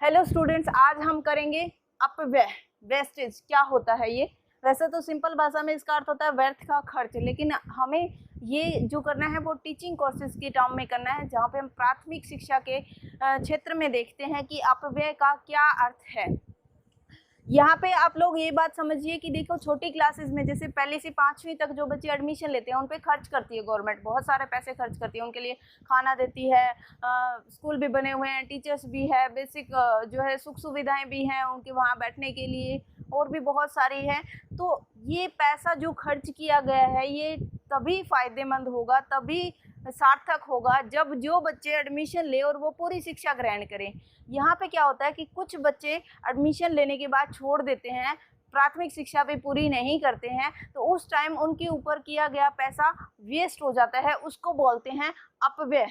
Hello students, आज हम करेंगे अपव्यय, वेस्टेज क्या होता है ये। वैसे तो सिंपल भाषा में इसका अर्थ होता है व्यर्थ का खर्च, लेकिन हमें ये जो करना है वो टीचिंग कोर्सेज की टर्म में करना है, जहाँ पे हम प्राथमिक शिक्षा के क्षेत्र में देखते हैं कि अपव्यय का क्या अर्थ है। यहाँ पे आप लोग ये बात समझिए कि देखो, छोटी क्लासेस में जैसे पहली से 5वीं तक जो बच्चे एडमिशन लेते हैं उन पे खर्च करती है गवर्नमेंट, बहुत सारे पैसे खर्च करती है, उनके लिए खाना देती है, स्कूल भी बने हुए हैं, टीचर्स भी है, बेसिक जो है सुख सुविधाएं भी हैं उनके वहाँ बैठने के लिए, और भी बहुत सारी है। तो ये पैसा जो खर्च किया गया है ये तभी फायदेमंद होगा, तभी सार्थक होगा जब जो बच्चे एडमिशन ले और वो पूरी शिक्षा ग्रहण करें। यहाँ पे क्या होता है कि कुछ बच्चे एडमिशन लेने के बाद छोड़ देते हैं, प्राथमिक शिक्षा भी पूरी नहीं करते हैं, तो उस टाइम उनके ऊपर किया गया पैसा वेस्ट हो जाता है, उसको बोलते हैं अपव्यय।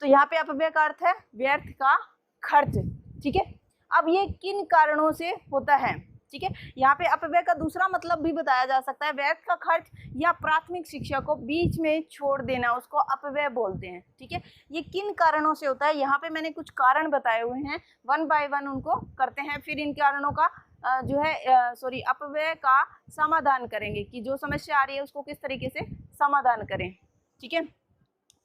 तो यहाँ पे अपव्यय का अर्थ है व्यर्थ का खर्च। ठीक है, अब ये किन कारणों से होता है। ठीक है, यहाँ पे अपव्यय का दूसरा मतलब भी बताया जा सकता है, व्यर्थ का खर्च या प्राथमिक शिक्षा को बीच में छोड़ देना, उसको अपव्यय बोलते हैं। ठीक है, ये किन कारणों से होता है, यहाँ पे मैंने कुछ कारण बताए हुए हैं, वन बाय वन उनको करते हैं, फिर इन कारणों का जो है अपव्यय का समाधान करेंगे कि जो समस्या आ रही है उसको किस तरीके से समाधान करें। ठीक है,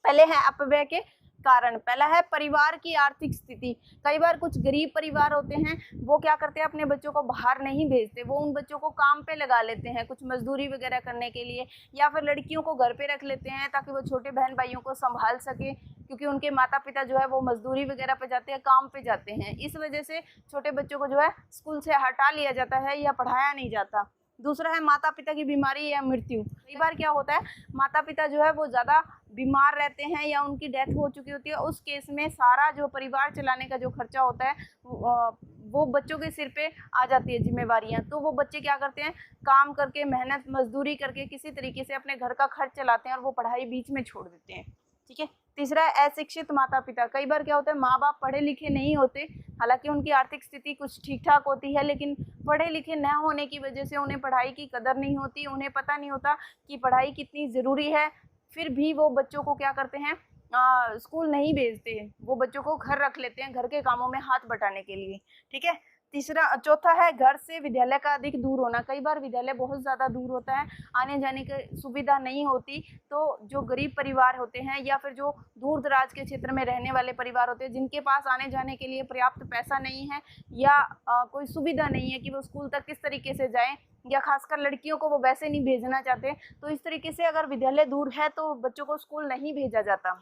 पहले है अपव्यय के कारण। पहला है परिवार की आर्थिक स्थिति। कई बार कुछ गरीब परिवार होते हैं, वो क्या करते हैं, अपने बच्चों को बाहर नहीं भेजते, वो उन बच्चों को काम पे लगा लेते हैं कुछ मजदूरी वगैरह करने के लिए, या फिर लड़कियों को घर पे रख लेते हैं ताकि वो छोटे बहन भाइयों को संभाल सके, क्योंकि उनके माता पिता जो है वो मजदूरी वगैरह पे जाते हैं, काम पे जाते हैं। इस वजह से छोटे बच्चों को जो है स्कूल से हटा लिया जाता है या पढ़ाया नहीं जाता। दूसरा है माता पिता की बीमारी या मृत्यु। कई बार क्या होता है, माता पिता जो है वो ज़्यादा बीमार रहते हैं या उनकी डेथ हो चुकी होती है, उस केस में सारा जो परिवार चलाने का जो खर्चा होता है वो बच्चों के सिर पे आ जाती है जिम्मेवारियां। तो वो बच्चे क्या करते हैं, काम करके मेहनत मजदूरी करके किसी तरीके से अपने घर का खर्च चलाते हैं और वो पढ़ाई बीच में छोड़ देते हैं। ठीक है, तीसरा है अशिक्षित माता पिता। कई बार क्या होता है, माँ बाप पढ़े लिखे नहीं होते, हालांकि उनकी आर्थिक स्थिति कुछ ठीक ठाक होती है, लेकिन पढ़े लिखे न होने की वजह से उन्हें पढ़ाई की कदर नहीं होती, उन्हें पता नहीं होता कि पढ़ाई कितनी ज़रूरी है, फिर भी वो बच्चों को क्या करते हैं, स्कूल नहीं भेजते, वो बच्चों को घर रख लेते हैं घर के कामों में हाथ बटाने के लिए। ठीक है, चौथा है घर से विद्यालय का अधिक दूर होना। कई बार विद्यालय बहुत ज़्यादा दूर होता है, आने जाने की सुविधा नहीं होती, तो जो गरीब परिवार होते हैं या फिर जो दूर दराज के क्षेत्र में रहने वाले परिवार होते हैं, जिनके पास आने जाने के लिए पर्याप्त पैसा नहीं है या कोई सुविधा नहीं है कि वो स्कूल तक किस तरीके से जाएं, या खासकर लड़कियों को वो वैसे नहीं भेजना चाहते, तो इस तरीके से अगर विद्यालय दूर है तो बच्चों को स्कूल नहीं भेजा जाता।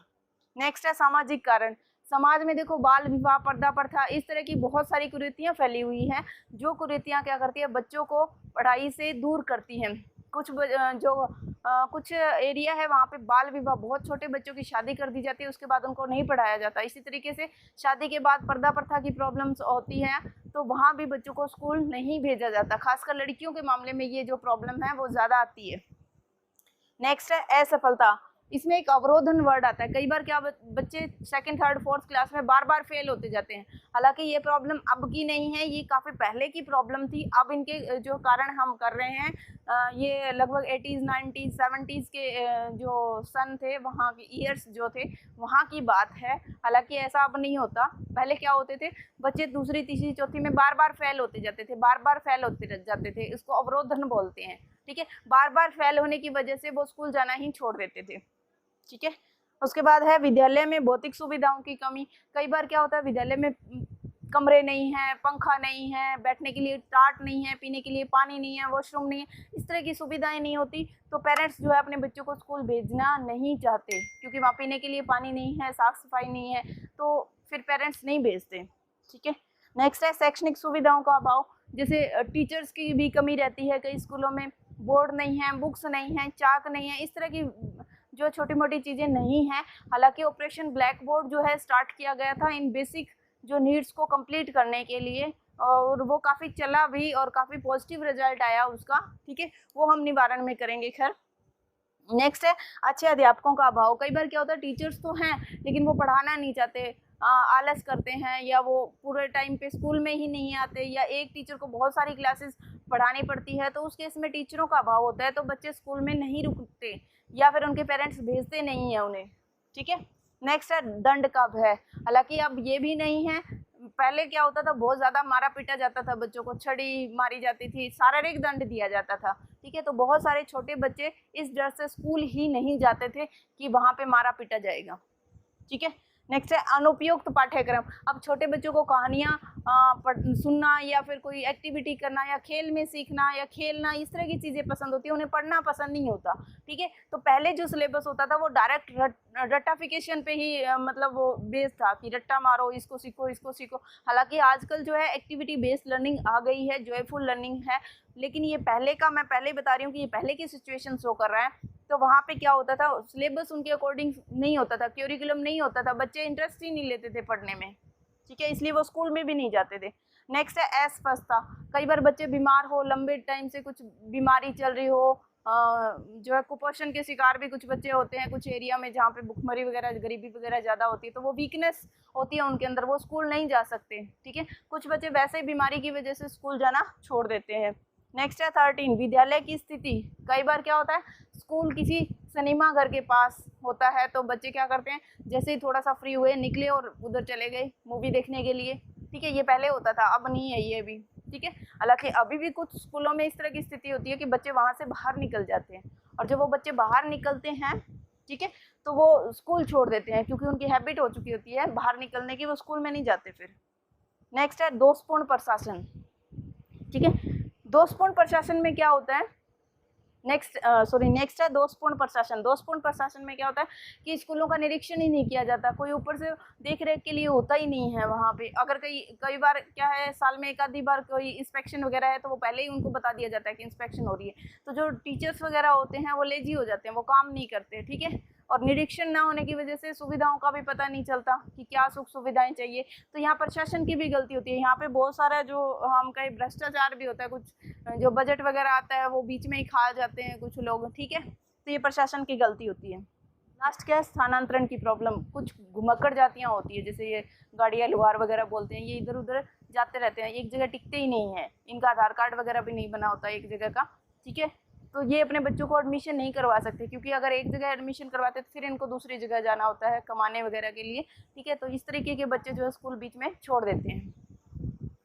नेक्स्ट है सामाजिक कारण। समाज में देखो, बाल विवाह, पर्दा प्रथा, इस तरह की बहुत सारी कुरीतियां फैली हुई हैं, जो कुरीतियां क्या करती है, बच्चों को पढ़ाई से दूर करती हैं। कुछ एरिया है वहाँ पे बाल विवाह, बहुत छोटे बच्चों की शादी कर दी जाती है, उसके बाद उनको नहीं पढ़ाया जाता। इसी तरीके से शादी के बाद पर्दा प्रथा की प्रॉब्लम्स होती हैं, तो वहाँ भी बच्चों को स्कूल नहीं भेजा जाता, खासकर लड़कियों के मामले में ये जो प्रॉब्लम है वो ज़्यादा आती है। नेक्स्ट है असफलता। इसमें एक अवरोधन वर्ड आता है। कई बार क्या बच्चे सेकंड थर्ड फोर्थ क्लास में बार बार फेल होते जाते हैं, हालांकि ये प्रॉब्लम अब की नहीं है, ये काफ़ी पहले की प्रॉब्लम थी। अब इनके जो कारण हम कर रहे हैं, ये लगभग 80s 90s 70s के जो सन थे, वहाँ के ईयर्स जो थे वहाँ की बात है, हालांकि ऐसा अब नहीं होता। पहले क्या होते थे, बच्चे दूसरी तीसरी चौथी में बार बार फेल होते जाते थे, बार बार फेल होते जाते थे, इसको अवरोधन बोलते हैं। ठीक है, बार बार फेल होने की वजह से वो स्कूल जाना ही छोड़ देते थे। ठीक है, उसके बाद है विद्यालय में भौतिक सुविधाओं की कमी। कई बार क्या होता है, विद्यालय में कमरे नहीं है, पंखा नहीं है, बैठने के लिए टाट नहीं है, पीने के लिए पानी नहीं है, वॉशरूम नहीं है, इस तरह की सुविधाएं नहीं होती, तो पेरेंट्स जो है अपने बच्चों को स्कूल भेजना नहीं चाहते, क्योंकि वहाँ पीने के लिए पानी नहीं है, साफ सफाई नहीं है, तो फिर पेरेंट्स नहीं भेजते। ठीक है, नेक्स्ट है शैक्षणिक सुविधाओं का अभाव। जैसे टीचर्स की भी कमी रहती है, कई स्कूलों में बोर्ड नहीं है, बुक्स नहीं है, चाक नहीं है, इस तरह की जो छोटी मोटी चीज़ें नहीं हैं। हालांकि ऑपरेशन ब्लैक बोर्ड जो है स्टार्ट किया गया था इन बेसिक जो नीड्स को कंप्लीट करने के लिए, और वो काफ़ी चला भी और काफ़ी पॉजिटिव रिजल्ट आया उसका। ठीक है, वो हम निवारण में करेंगे। खैर, नेक्स्ट है अच्छे अध्यापकों का अभाव। कई बार क्या होता है, टीचर्स तो हैं लेकिन वो पढ़ाना नहीं चाहते, आलस करते हैं, या वो पूरे टाइम पे स्कूल में ही नहीं आते, या एक टीचर को बहुत सारी क्लासेस पढ़ानी पड़ती है, तो उस केस में टीचरों का अभाव होता है, तो बच्चे स्कूल में नहीं रुकते या फिर उनके पेरेंट्स भेजते नहीं हैं उन्हें। ठीक है, नेक्स्ट है दंड का भय। हालांकि अब ये भी नहीं है, पहले क्या होता था, बहुत ज़्यादा मारा पीटा जाता था बच्चों को, छड़ी मारी जाती थी, शारीरिक दंड दिया जाता था। ठीक है, तो बहुत सारे छोटे बच्चे इस डर से स्कूल ही नहीं जाते थे कि वहाँ पे मारा पीटा जाएगा। ठीक है, नेक्स्ट है अनुपयुक्त पाठ्यक्रम। अब छोटे बच्चों को कहानियाँ सुनना या फिर कोई एक्टिविटी करना या खेल में सीखना या खेलना, इस तरह की चीज़ें पसंद होती है, उन्हें पढ़ना पसंद नहीं होता। ठीक है, तो पहले जो सिलेबस होता था वो डायरेक्ट रट्टाफिकेशन पे ही मतलब वो बेस्ड था कि रट्टा मारो, इसको सीखो इसको सीखो। हालांकि आजकल जो है एक्टिविटी बेस्ड लर्निंग आ गई है, जॉयफुल लर्निंग है, लेकिन ये पहले का, मैं पहले बता रही हूँ कि ये पहले की सिचुएशन शो कर रहा है। तो वहाँ पे क्या होता था, सिलेबस उनके अकॉर्डिंग नहीं होता था, क्यूरिकुलम नहीं होता था, बच्चे इंटरेस्ट ही नहीं लेते थे पढ़ने में। ठीक है, इसलिए वो स्कूल में भी नहीं जाते थे। नेक्स्ट है अस्वस्थता। कई बार बच्चे बीमार हो, लंबे टाइम से कुछ बीमारी चल रही हो, जो है कुपोषण के शिकार भी कुछ बच्चे होते हैं कुछ एरिया में जहाँ पे भुखमरी वगैरह, गरीबी वगैरह ज़्यादा होती है, तो वो वीकनेस होती है उनके अंदर, वो स्कूल नहीं जा सकते। ठीक है, कुछ बच्चे वैसे ही बीमारी की वजह से स्कूल जाना छोड़ देते हैं। नेक्स्ट है 13 विद्यालय की स्थिति। कई बार क्या होता है, स्कूल किसी सिनेमा घर के पास होता है, तो बच्चे क्या करते हैं, जैसे ही थोड़ा सा फ्री हुए निकले और उधर चले गए मूवी देखने के लिए। ठीक है, ये पहले होता था, अब नहीं है ये भी। ठीक है, हालांकि अभी भी कुछ स्कूलों में इस तरह की स्थिति होती है कि बच्चे वहाँ से बाहर निकल जाते हैं, और जब वो बच्चे बाहर निकलते हैं, ठीक है, तो वो स्कूल छोड़ देते हैं क्योंकि उनकी हैबिट हो चुकी होती है बाहर निकलने की, वो स्कूल में नहीं जाते फिर। नेक्स्ट है दोषपूर्ण प्रशासन। ठीक है, दोषपूर्ण प्रशासन में क्या होता है, नेक्स्ट है दोषपूर्ण प्रशासन। दोषपूर्ण प्रशासन में क्या होता है कि स्कूलों का निरीक्षण ही नहीं किया जाता, कोई ऊपर से देख रेख के लिए होता ही नहीं है वहाँ पे। अगर कई बार क्या है, साल में एक आधी बार कोई इंस्पेक्शन वगैरह है, तो वो पहले ही उनको बता दिया जाता है कि इंस्पेक्शन हो रही है, तो जो टीचर्स वगैरह होते हैं वो लेजी हो जाते हैं, वो काम नहीं करते। ठीक है, और निरीक्षण ना होने की वजह से सुविधाओं का भी पता नहीं चलता कि क्या सुख सुविधाएं चाहिए, तो यहाँ प्रशासन की भी गलती होती है। यहाँ पे बहुत सारा जो हम कहीं भ्रष्टाचार भी होता है, कुछ जो बजट वगैरह आता है वो बीच में ही खा जाते हैं कुछ लोग। ठीक है, तो ये प्रशासन की गलती होती है। लास्ट क्या है, स्थानांतरण की प्रॉब्लम। कुछ घुमक्कड़ जातियाँ होती है, जैसे ये गाड़िया लुहार वगैरह बोलते हैं, ये इधर उधर जाते रहते हैं, एक जगह टिकते ही नहीं है, इनका आधार कार्ड वगैरह भी नहीं बना होता एक जगह का। ठीक है, तो ये अपने बच्चों को एडमिशन नहीं करवा सकते, क्योंकि अगर एक जगह एडमिशन करवाते तो फिर इनको दूसरी जगह जाना होता है कमाने वगैरह के लिए। ठीक है, तो इस तरीके के बच्चे जो है स्कूल बीच में छोड़ देते हैं।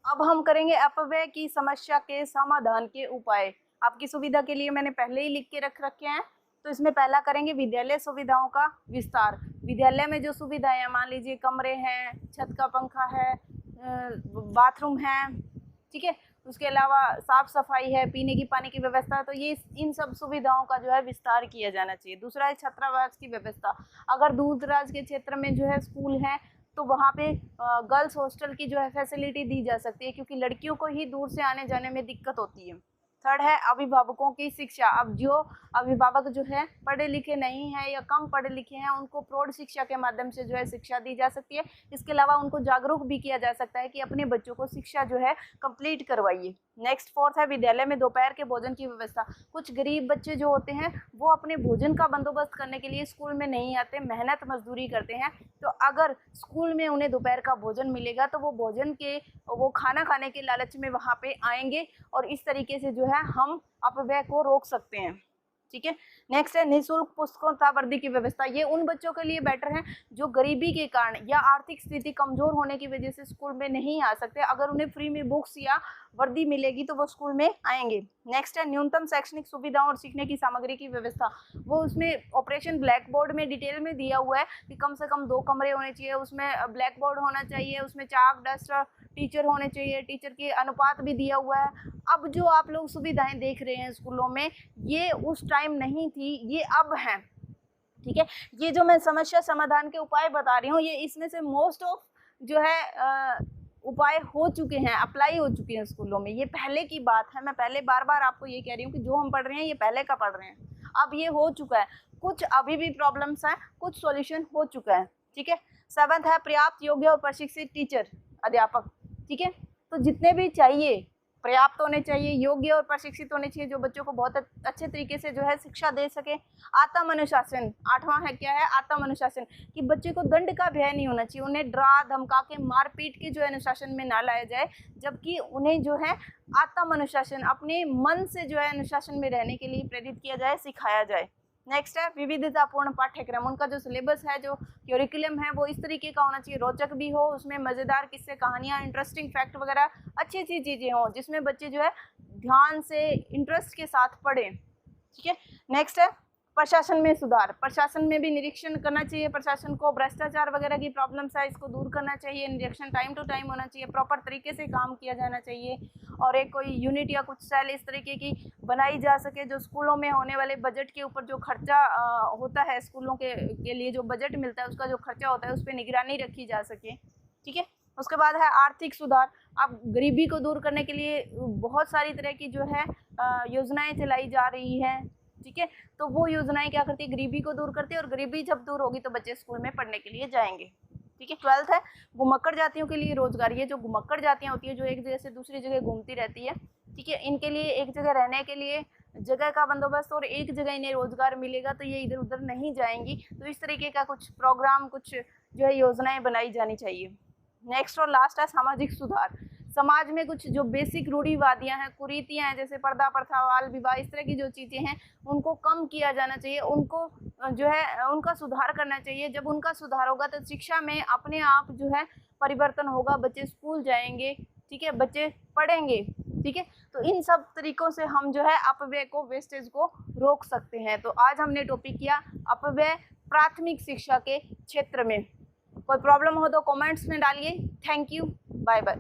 अब हम करेंगे अपव्यय की समस्या के समाधान के उपाय। आपकी सुविधा के लिए मैंने पहले ही लिख के रख रखे हैं। तो इसमें पहला करेंगे विद्यालय सुविधाओं का विस्तार। विद्यालय में जो सुविधाएं हैं, मान लीजिए कमरे हैं, छत का पंखा है, बाथरूम है, ठीक है, उसके अलावा साफ सफाई है, पीने की पानी की व्यवस्था, तो ये इन सब सुविधाओं का जो है विस्तार किया जाना चाहिए। दूसरा है छात्रावास की व्यवस्था। अगर दूर दराज के क्षेत्र में जो है स्कूल है, तो वहाँ पे गर्ल्स हॉस्टल की जो है फैसिलिटी दी जा सकती है, क्योंकि लड़कियों को ही दूर से आने जाने में दिक्कत होती है। थर्ड है अभिभावकों की शिक्षा। अब जो अभिभावक जो है पढ़े लिखे नहीं है या कम पढ़े लिखे हैं, उनको प्रौढ़ शिक्षा के माध्यम से जो है शिक्षा दी जा सकती है। इसके अलावा उनको जागरूक भी किया जा सकता है कि अपने बच्चों को शिक्षा जो है कंप्लीट करवाइए। नेक्स्ट फोर्थ है विद्यालय में दोपहर के भोजन की व्यवस्था। कुछ गरीब बच्चे जो होते हैं वो अपने भोजन का बंदोबस्त करने के लिए स्कूल में नहीं आते, मेहनत मजदूरी करते हैं, तो अगर स्कूल में उन्हें दोपहर का भोजन मिलेगा तो वो खाना खाने के लालच में वहाँ पे आएंगे, और इस तरीके से जो है हम अपव्यय को रोक सकते हैं। ठीक है, नेक्स्ट है निःशुल्क पुस्तकावृत्ति की व्यवस्था। ये उन बच्चों के लिए बेटर है जो गरीबी के कारण या आर्थिक स्थिति कमजोर होने की वजह से स्कूल में नहीं आ सकते। अगर उन्हें फ्री में बुक्स या वर्दी मिलेगी तो वो स्कूल में आएंगे। नेक्स्ट है न्यूनतम शैक्षणिक सुविधाओं और सीखने की सामग्री की व्यवस्था। वो उसमें ऑपरेशन ब्लैक बोर्ड में डिटेल में दिया हुआ है कि कम से कम 2 कमरे होने चाहिए, उसमें ब्लैक बोर्ड होना चाहिए, उसमें चाक डस्टर टीचर होने चाहिए, टीचर के अनुपात भी दिया हुआ है। अब जो आप लोग सुविधाएं देख रहे हैं स्कूलों में, ये उस टाइम नहीं थी, ये अब हैं। ठीक है, ये जो मैं समस्या समाधान के उपाय बता रही हूँ, ये इसमें से मोस्ट ऑफ जो है उपाय हो चुके हैं, अप्लाई हो चुके हैं स्कूलों में। ये पहले की बात है, मैं पहले बार बार आपको ये कह रही हूँ कि जो हम पढ़ रहे हैं ये पहले का पढ़ रहे हैं, अब ये हो चुका है। कुछ अभी भी प्रॉब्लम्स हैं, कुछ सॉल्यूशन हो चुका है। ठीक है, 7th है पर्याप्त योग्य और प्रशिक्षित टीचर, अध्यापक। ठीक है, तो जितने भी चाहिए पर्याप्त होने चाहिए, योग्य और प्रशिक्षित होने चाहिए, जो बच्चों को बहुत अच्छे तरीके से जो है शिक्षा दे सके। आत्म अनुशासन, 8वां है क्या है, आत्म अनुशासन, कि बच्चे को दंड का भय नहीं होना चाहिए, उन्हें डरा धमका के मार पीट के जो है अनुशासन में ना लाया जाए, जबकि उन्हें जो है आत्म अनुशासन, अपने मन से जो है अनुशासन में रहने के लिए प्रेरित किया जाए, सिखाया जाए। नेक्स्ट है विविधतापूर्ण पाठ्यक्रम। उनका जो सिलेबस है, जो करिकुलम है, वो इस तरीके का होना चाहिए, रोचक भी हो, उसमें मज़ेदार किस्से, कहानियाँ, इंटरेस्टिंग फैक्ट वगैरह अच्छी अच्छी चीज़ें हों, जिसमें बच्चे जो है ध्यान से इंटरेस्ट के साथ पढ़ें। ठीक है। नेक्स्ट है प्रशासन में सुधार। प्रशासन में भी निरीक्षण करना चाहिए, प्रशासन को भ्रष्टाचार वगैरह की प्रॉब्लम्स है इसको दूर करना चाहिए, निरीक्षण टाइम टू टाइम होना चाहिए, प्रॉपर तरीके से काम किया जाना चाहिए, और एक कोई यूनिट या कुछ सेल इस तरीके की बनाई जा सके जो स्कूलों में होने वाले बजट के ऊपर जो खर्चा होता है, स्कूलों के लिए जो बजट मिलता है उसका जो खर्चा होता है उस पर निगरानी रखी जा सके। ठीक है। उसके बाद है आर्थिक सुधार। अब गरीबी को दूर करने के लिए बहुत सारी तरह की जो है योजनाएं चलाई जा रही हैं। ठीक है। तो वो योजनाएं क्या करती है, गरीबी को दूर करती है, और गरीबी जब दूर होगी तो बच्चे स्कूल में पढ़ने के लिए जाएंगे। ठीक है। 12th है घुमक्कड़ जातियों के लिए रोजगार। ये जो घुमक्कड़ जातियां होती है जो एक जगह से दूसरी जगह घूमती रहती है, ठीक है, इनके लिए एक जगह रहने के लिए जगह का बंदोबस्त और एक जगह इन्हें रोजगार मिलेगा तो ये इधर उधर नहीं जाएंगी। तो इस तरीके का कुछ प्रोग्राम, कुछ जो है योजनाएं बनाई जानी चाहिए। नेक्स्ट और लास्ट है सामाजिक सुधार। समाज में कुछ जो बेसिक रूढ़िवादियां हैं, कुरीतियां हैं, जैसे पर्दा प्रथा, बाल विवाह, इस तरह की जो चीज़ें हैं उनको कम किया जाना चाहिए, उनको जो है उनका सुधार करना चाहिए। जब उनका सुधार होगा तो शिक्षा में अपने आप जो है परिवर्तन होगा, बच्चे स्कूल जाएंगे, ठीक है, बच्चे पढ़ेंगे। ठीक है। तो इन सब तरीकों से हम जो है अपव्यय को, वेस्टेज को रोक सकते हैं। तो आज हमने टॉपिक किया अपव्यय प्राथमिक शिक्षा के क्षेत्र में। कोई प्रॉब्लम हो तो कमेंट्स में डालिए। Thank you, bye bye.